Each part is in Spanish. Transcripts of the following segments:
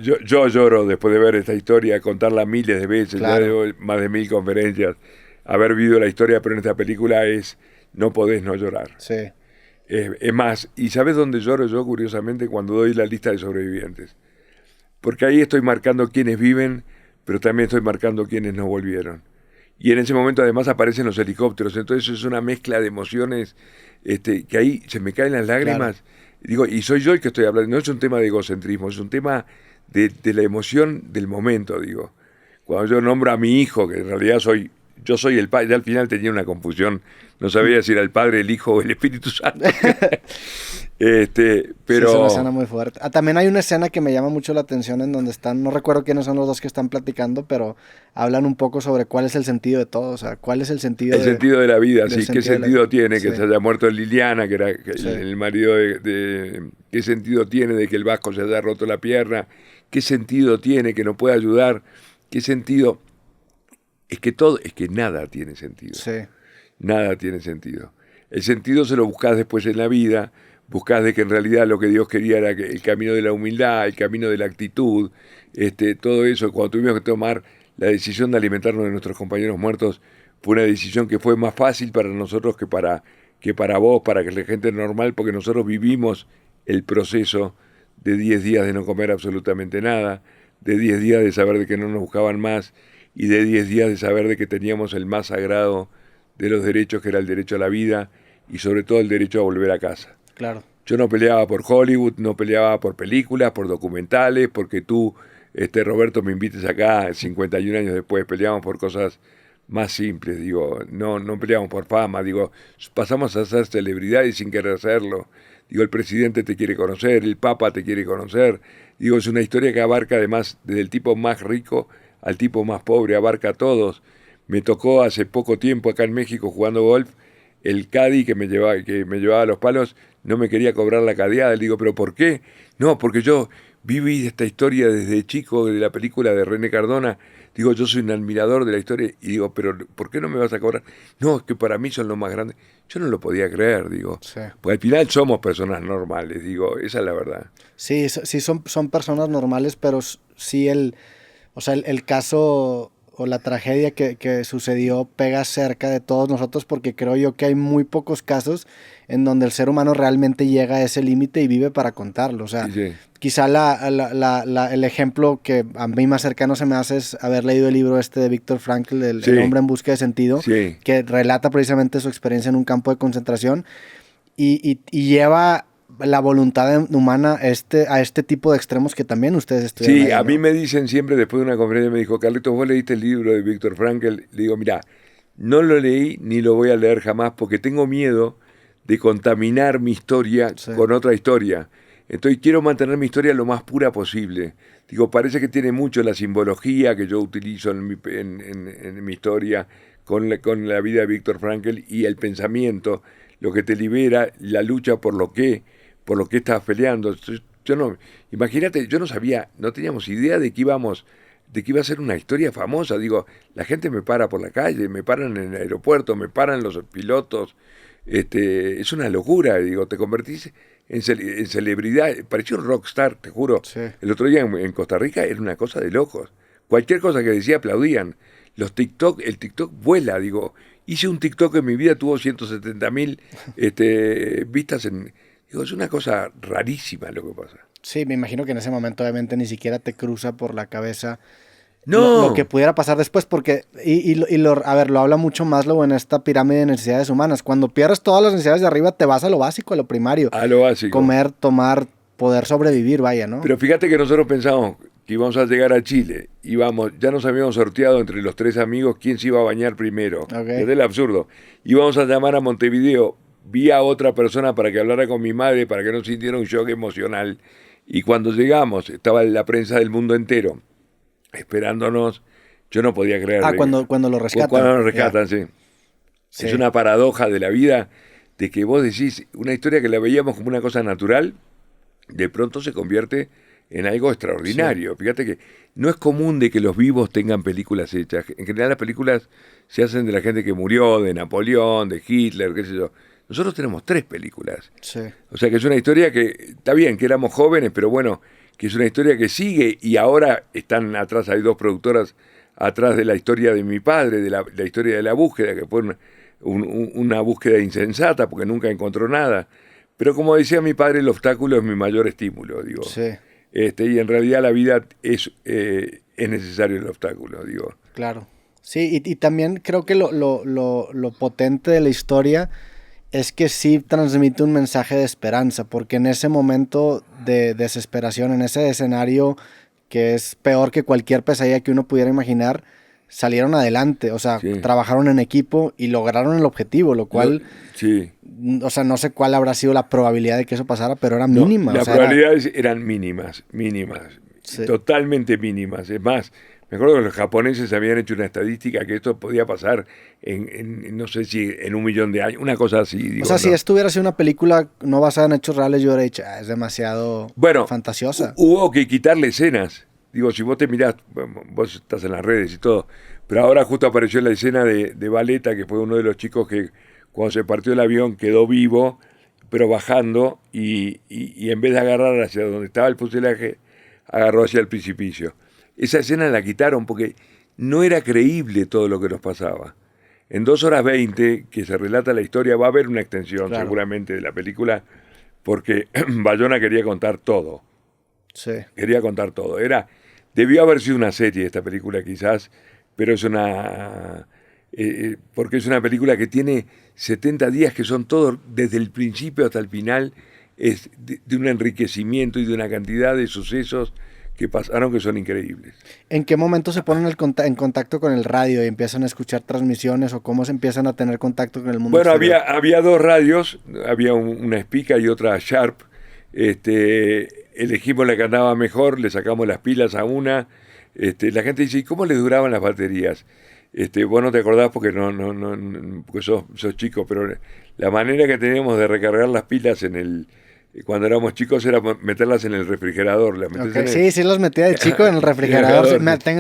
yo lloro después de ver esta historia, contarla miles de veces, ya Claro, de más de 1000 conferencias, haber vivido la historia, pero en esta película no podés no llorar. sí, Es más, ¿y sabes dónde lloro yo, curiosamente? Cuando doy la lista de sobrevivientes. Porque ahí estoy marcando quiénes viven, pero también estoy marcando quiénes no volvieron. Y en ese momento además aparecen los helicópteros, entonces es una mezcla de emociones que ahí se me caen las claro. lágrimas. Digo, y soy yo el que estoy hablando, no es un tema de egocentrismo, es un tema de la emoción del momento, digo. Cuando yo nombro a mi hijo, que en realidad yo soy el padre, ya al final tenía una confusión, no sabía si era el Padre, el Hijo o el Espíritu Santo. Sí, es una escena Pero muy fuerte. También hay una escena que me llama mucho la atención en donde están, no recuerdo quiénes son los dos que están platicando, pero hablan un poco sobre cuál es el sentido de todo, o sea, cuál es el sentido el sentido de la vida, del sí, ¿qué sentido de la vida. sentido tiene Sí, que se haya muerto Liliana, que era sí, el marido qué sentido tiene de que el Vasco se haya roto la pierna? ¿Qué sentido tiene que no pueda ayudar? ¿Qué sentido? Es que nada tiene sentido. sí, Nada tiene sentido. El sentido se lo buscás después en la vida, buscás de que en realidad lo que Dios quería era que el camino de la humildad, el camino de la actitud, todo eso. Cuando tuvimos que tomar la decisión de alimentarnos de nuestros compañeros muertos, fue una decisión que fue más fácil para nosotros que para vos, para que la gente normal, porque nosotros vivimos el proceso de 10 días de no comer absolutamente nada, de 10 días de saber de que no nos buscaban más y de 10 días de saber de que teníamos el más sagrado de los derechos, que era el derecho a la vida y sobre todo el derecho a volver a casa. claro. Yo no peleaba por Hollywood, no peleaba por películas, por documentales, porque tú, Roberto, me invites acá 51 años después, peleamos por cosas más simples, digo, no peleamos por fama, digo, pasamos a ser celebridades sin querer hacerlo. Digo, el presidente te quiere conocer, el papa te quiere conocer. Digo, es una historia que abarca además desde el tipo más rico al tipo más pobre, abarca a todos. Me tocó hace poco tiempo acá en México jugando golf, el caddy que me llevaba a los palos no me quería cobrar la cadeada. Le digo, ¿pero por qué? No, porque yo viví esta historia desde chico, de la película de René Cardona. Digo, yo soy un admirador de la historia. Y digo, ¿pero por qué no me vas a cobrar? No, es que para mí son los más grandes. Yo no lo podía creer, digo. Sí, Pues al final somos personas normales, digo, esa es la verdad. sí, sí son personas normales, pero sí o sea, el caso o la tragedia que sucedió pega cerca de todos nosotros porque creo yo que hay muy pocos casos en donde el ser humano realmente llega a ese límite y vive para contarlo. O sea, Sí, sí, quizá el ejemplo que a mí más cercano se me hace es haber leído el libro este de Viktor Frankl, El sí, hombre en busca de sentido, sí. que relata precisamente su experiencia en un campo de concentración y lleva la voluntad humana a este tipo de extremos que también ustedes estuvieron Sí, ahí, a mí ¿no? me dicen siempre después de una conferencia, me dijo, Carlitos, ¿vos leíste el libro de Víctor Frankl? Le digo, mira, no lo leí ni lo voy a leer jamás porque tengo miedo de contaminar mi historia Sí, con otra historia. Entonces quiero mantener mi historia lo más pura posible. Digo, parece que tiene mucho la simbología que yo utilizo en mi historia con la vida de Víctor Frankl y el pensamiento, lo que te libera, la lucha por lo que estás peleando. Yo no, imagínate, yo no sabía, no teníamos idea de que iba a ser una historia famosa. Digo, la gente me para por la calle, me paran en el aeropuerto, me paran los pilotos. Es una locura, digo, te convertís en celebridad. Parecía un rockstar, te juro. sí. El otro día en Costa Rica era una cosa de locos. Cualquier cosa que decía aplaudían. El TikTok vuela, digo. Hice un TikTok en mi vida, tuvo 170.000 vistas en. Digo, es una cosa rarísima lo que pasa. Sí, me imagino que en ese momento obviamente ni siquiera te cruza por la cabeza lo que No, pudiera pasar después, porque, a ver, lo habla mucho Maslow en esta pirámide de necesidades humanas. Cuando pierdes todas las necesidades de arriba, te vas a lo básico, a lo primario. a lo básico. Comer, tomar, poder sobrevivir, vaya, ¿no? Pero fíjate que nosotros pensamos que íbamos a llegar a Chile, ya nos habíamos sorteado entre los tres amigos quién se iba a bañar primero. Es Ok. del absurdo. Íbamos a llamar a Montevideo, vi a otra persona para que hablara con mi madre, para que no sintiera un shock emocional. Y cuando llegamos, estaba la prensa del mundo entero esperándonos. Yo no podía creer Ah, cuando lo cuando rescatan, nos ya. rescatan, sí. Es Sí, una paradoja de la vida de que vos decís una historia que la veíamos como una cosa natural, de pronto se convierte en algo sí. extraordinario. Fíjate que no es común de que los vivos tengan películas hechas. En general las películas se hacen de la gente que murió, de Napoleón, de Hitler, qué sé yo. Nosotros tenemos tres películas. Sí, O sea que es una historia que está bien, que éramos jóvenes, pero bueno, que es una historia que sigue y ahora están atrás, hay dos productoras atrás de la historia de mi padre, de la historia de la búsqueda, que fue una búsqueda insensata porque nunca encontró nada. Pero como decía mi padre, el obstáculo es mi mayor estímulo, digo. Sí, Y en realidad la vida es necesario el obstáculo, digo. claro. Sí, y también creo que lo potente de la historia es que sí transmite un mensaje de esperanza, porque en ese momento de desesperación, en ese escenario que es peor que cualquier pesadilla que uno pudiera imaginar, salieron adelante, o sea, Sí. trabajaron en equipo y lograron el objetivo, lo cual, Sí. o sea, no sé cuál habrá sido la probabilidad de que eso pasara, pero era No, mínima, o las sea, era... probabilidades eran mínimas, mínimas, Sí, totalmente mínimas. Es más, me acuerdo que los japoneses habían hecho una estadística que esto podía pasar no sé si en 1 millón de años, una cosa así, o digo, sea, si ¿no? esto hubiera sido una película no basada en hechos reales, yo hubiera dicho, "Ah, es demasiado Bueno, fantasiosa". hubo que quitarle escenas. Digo, si vos te mirás, bueno, vos estás en las redes y todo, pero ahora justo apareció la escena de Valeta, que fue uno de los chicos que cuando se partió el avión quedó vivo, pero bajando, y en vez de agarrar hacia donde estaba el fuselaje, agarró hacia el precipicio. Esa escena la quitaron porque no era creíble todo lo que nos pasaba. En 2 horas 20, que se relata la historia, va a haber una extensión Claro, seguramente de la película, porque Bayona quería contar todo. sí. Quería contar todo. Debió haber sido una serie esta película quizás, pero porque es una película que tiene 70 días que son todos, desde el principio hasta el final, es de un enriquecimiento y de una cantidad de sucesos que pasaron que son increíbles. ¿En qué momento se ponen en contacto con el radio y empiezan a escuchar transmisiones o cómo se empiezan a tener contacto con el mundo Bueno, exterior? había dos radios, había una Spica y otra Sharp. Elegimos la que andaba mejor, le sacamos las pilas a una. La gente dice, ¿y cómo le duraban las baterías? Vos no te acordás porque porque sos chico, pero la manera que teníamos de recargar las pilas cuando éramos chicos era meterlas en el refrigerador. Las metés Ok, sí, sí los metía de chico en el refrigerador. Sí,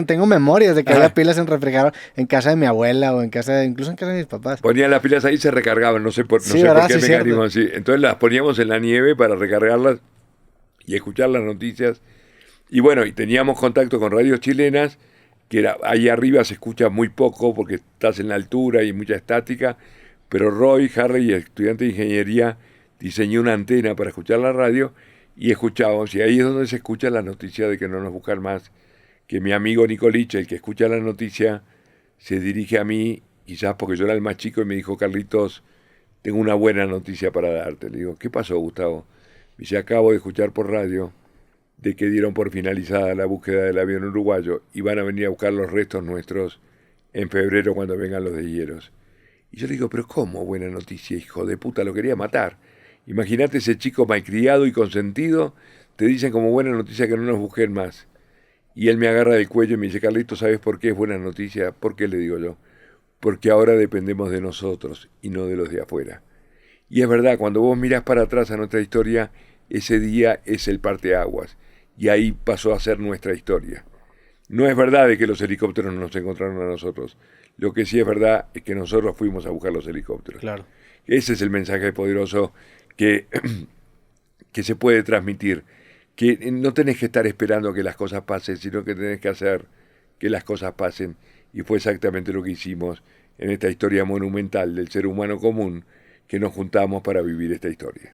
tengo memorias de que había pilas en refrigerador en casa de mi abuela o incluso en casa de mis papás. Ponían las pilas ahí y se recargaban, no sé por Sí, por ¿verdad? qué Sí, mecanismo cierto. así. Entonces las poníamos en la nieve para recargarlas y escuchar las noticias. Y bueno, y teníamos contacto con radios chilenas, ahí arriba se escucha muy poco porque estás en la altura y hay mucha estática, pero Roy Harley, estudiante de ingeniería, diseñó una antena para escuchar la radio y escuchábamos, y ahí es donde se escucha la noticia de que no nos buscan más, que mi amigo Nicolich, el que escucha la noticia, se dirige a mí, quizás porque yo era el más chico, y me dijo, Carlitos, tengo una buena noticia para darte. Le digo, ¿qué pasó, Gustavo? Me dice, acabo de escuchar por radio de que dieron por finalizada la búsqueda del avión uruguayo y van a venir a buscar los restos nuestros en febrero cuando vengan los de Hieros. Y yo le digo, pero ¿cómo buena noticia, hijo de puta? Lo quería matar. Imagínate ese chico malcriado y consentido, te dicen como buena noticia que no nos busquen más. Y él me agarra del cuello y me dice, Carlito, ¿sabes por qué es buena noticia? ¿Por qué? Le digo yo. Porque ahora dependemos de nosotros y no de los de afuera. Y es verdad, cuando vos mirás para atrás a nuestra historia, ese día es el parteaguas. Y ahí pasó a ser nuestra historia. No es verdad de que los helicópteros nos encontraron a nosotros. Lo que sí es verdad es que nosotros fuimos a buscar los helicópteros. Claro. Ese es el mensaje poderoso que, que se puede transmitir. Que no tenés que estar esperando que las cosas pasen, sino que tenés que hacer que las cosas pasen. Y fue exactamente lo que hicimos en esta historia monumental del ser humano común, que nos juntamos para vivir esta historia.